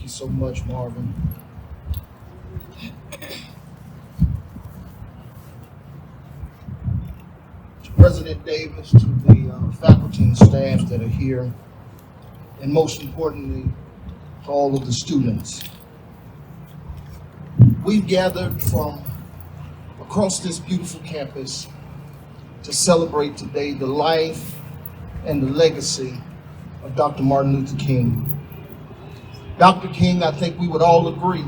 you so much, Marvin. To President Davis, to the faculty and staff that are here, and most importantly, to all of the students. We've gathered from across this beautiful campus to celebrate today the life and the legacy of Dr. Martin Luther King. Dr. King, I think we would all agree,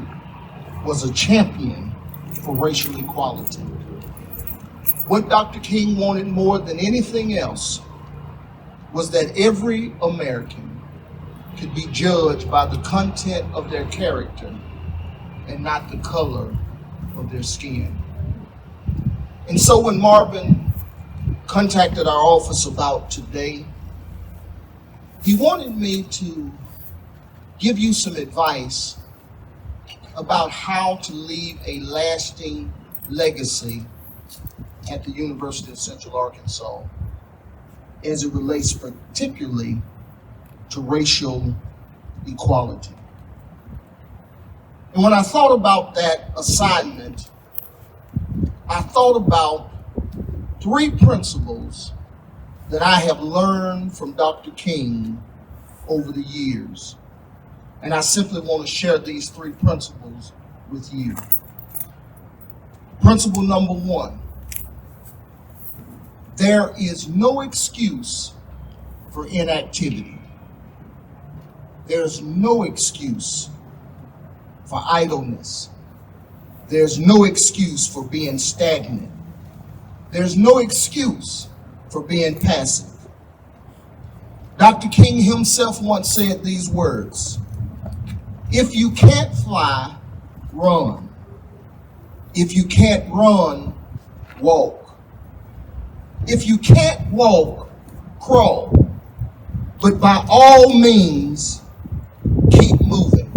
was a champion for racial equality. What Dr. King wanted more than anything else was that every American could be judged by the content of their character and not the color of their skin. And so when Marvin contacted our office about today, he wanted me to give you some advice about how to leave a lasting legacy at the University of Central Arkansas as it relates particularly to racial equality. And when I thought about that assignment, I thought about 3 principles that I have learned from Dr. King over the years. And I simply want to share these 3 principles with you. Principle number 1, there is no excuse for inactivity. There's no excuse for idleness. There's no excuse for being stagnant. There's no excuse for being passive. Dr. King himself once said these words: if you can't fly, run. If you can't run, walk. If you can't walk, crawl. But by all means, keep moving.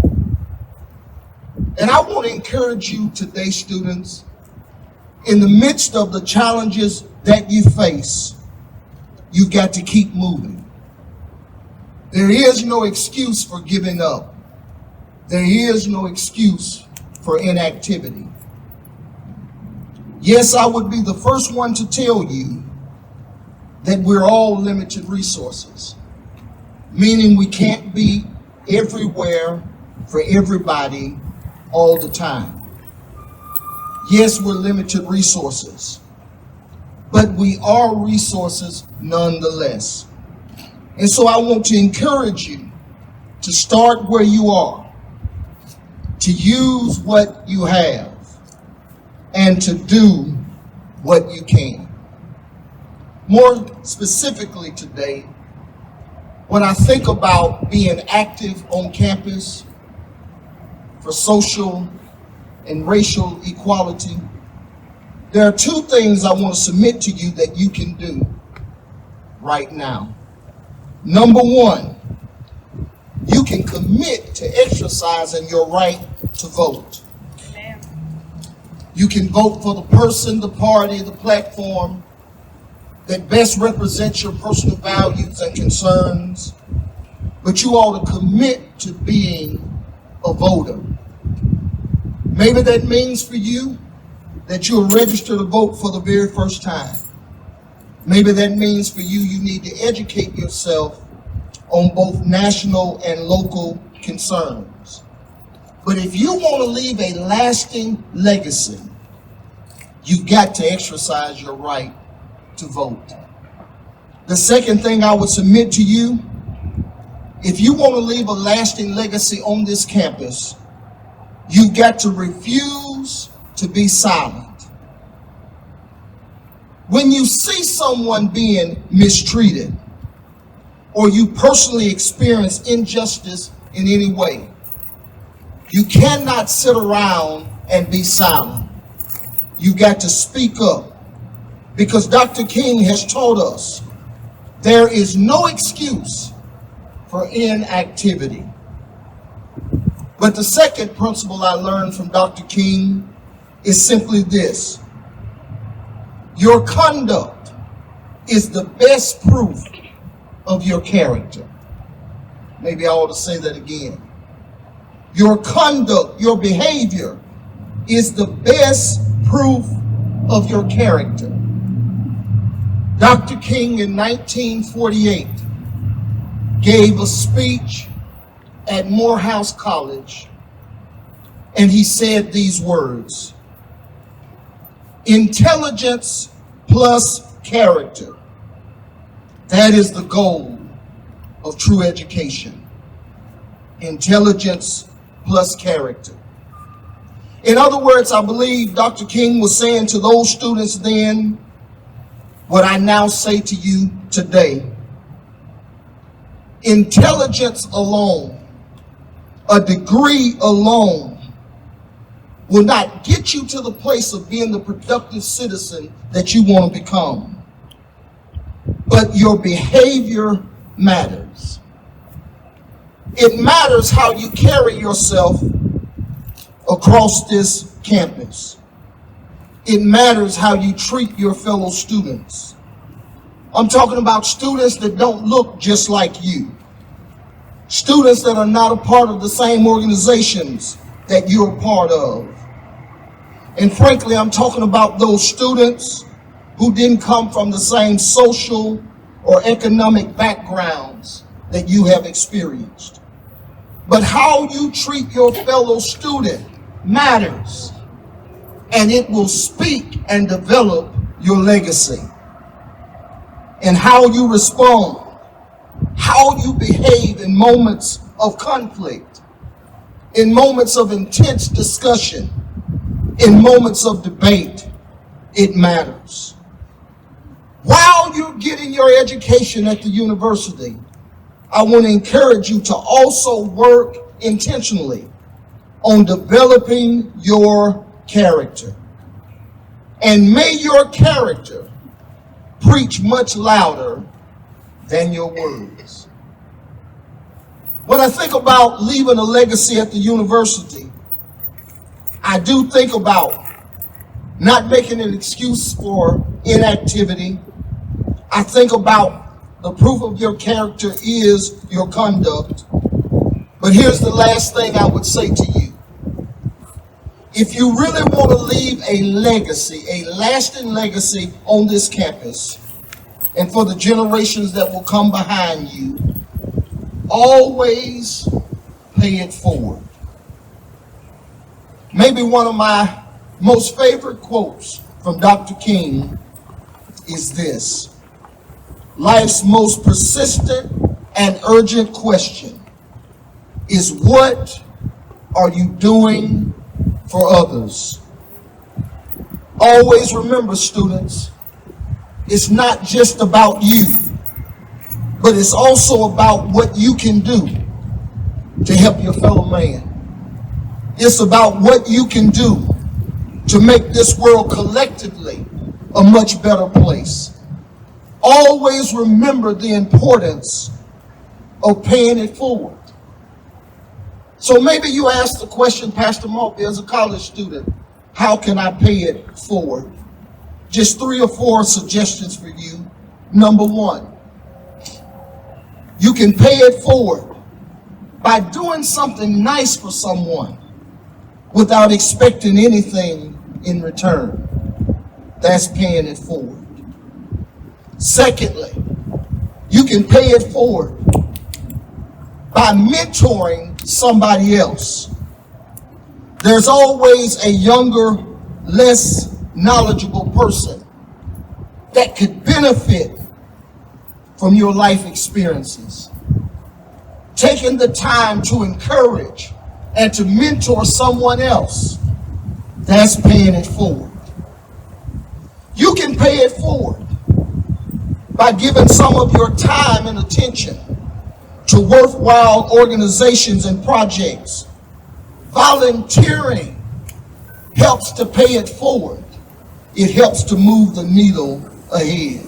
And I want to encourage you today, students, in the midst of the challenges that you face, you've got to keep moving. There is no excuse for giving up. There is no excuse for inactivity. Yes, I would be the first one to tell you that we're all limited resources, meaning we can't be everywhere for everybody all the time. Yes, we're limited resources, but we are resources nonetheless. And so I want to encourage you to start where you are, to use what you have, and to do what you can. More specifically today, when I think about being active on campus for social and racial equality, there are 2 things I want to submit to you that you can do right now. Number 1, you can commit to exercising your right to vote. Amen. You can vote for the person, the party, the platform that best represents your personal values and concerns, but you ought to commit to being a voter. Maybe that means for you that you'll register to vote for the very first time. Maybe that means for you, you need to educate yourself on both national and local concerns. But if you want to leave a lasting legacy, you've got to exercise your right to vote. The second thing I would submit to you, if you want to leave a lasting legacy on this campus, you've got to refuse to be silent. When you see someone being mistreated, or you personally experience injustice in any way, you cannot sit around and be silent. You got to speak up, because Dr. King has taught us there is no excuse for inactivity. But the second principle I learned from Dr. King is simply this: your conduct is the best proof of your character. Maybe I ought to say that again. Your conduct, your behavior is the best proof of your character. Dr. King in 1948 gave a speech at Morehouse College, and he said these words: intelligence plus character. That is the goal of true education. Intelligence plus character. In other words, I believe Dr. King was saying to those students then what I now say to you today. Intelligence alone, a degree alone, will not get you to the place of being the productive citizen that you want to become. But your behavior matters. It matters how you carry yourself across this campus. It matters how you treat your fellow students. I'm talking about students that don't look just like you. Students that are not a part of the same organizations that you're a part of. And frankly, I'm talking about those students who didn't come from the same social or economic backgrounds that you have experienced. But how you treat your fellow student matters, and it will speak and develop your legacy. And how you respond, how you behave in moments of conflict, in moments of intense discussion, in moments of debate, it matters. While you're getting your education at the university, I want to encourage you to also work intentionally on developing your character. And may your character preach much louder than your words. When I think about leaving a legacy at the university, I do think about not making an excuse for inactivity. I think about the proof of your character is your conduct. But here's the last thing I would say to you. If you really want to leave a legacy, a lasting legacy on this campus, and for the generations that will come behind you, always pay it forward. Maybe one of my most favorite quotes from Dr. King is this: life's most persistent and urgent question is, what are you doing for others? Always remember, students, it's not just about you, but it's also about what you can do to help your fellow man. It's about what you can do to make this world collectively a much better place. Always remember the importance of paying it forward. So maybe you ask the question, Pastor Maltby, as a college student, how can I pay it forward? Just 3 or 4 suggestions for you. Number 1, you can pay it forward by doing something nice for someone without expecting anything in return. That's paying it forward. Secondly, you can pay it forward by mentoring somebody else. There's always a younger, less knowledgeable person that could benefit from your life experiences. Taking the time to encourage and to mentor someone else, that's paying it forward. You can pay it forward by giving some of your time and attention to worthwhile organizations and projects. Volunteering helps to pay it forward. It helps to move the needle ahead.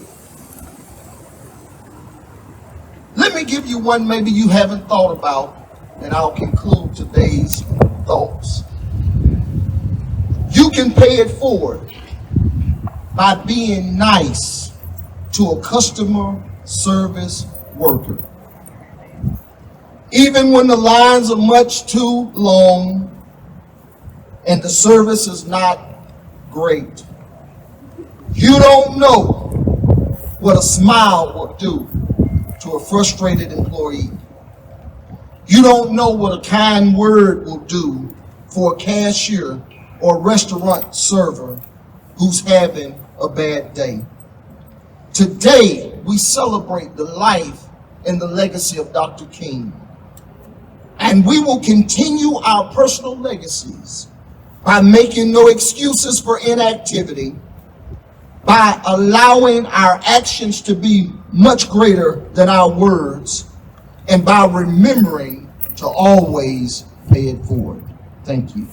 Let me give you one maybe you haven't thought about, and I'll conclude today's thoughts. You can pay it forward by being nice to a customer service worker. Even when the lines are much too long and the service is not great. You don't know what a smile will do to a frustrated employee. You don't know what a kind word will do for a cashier or restaurant server who's having a bad day. Today, we celebrate the life and the legacy of Dr. King. And we will continue our personal legacies by making no excuses for inactivity, by allowing our actions to be much greater than our words, and by remembering to always pay it forward. Thank you.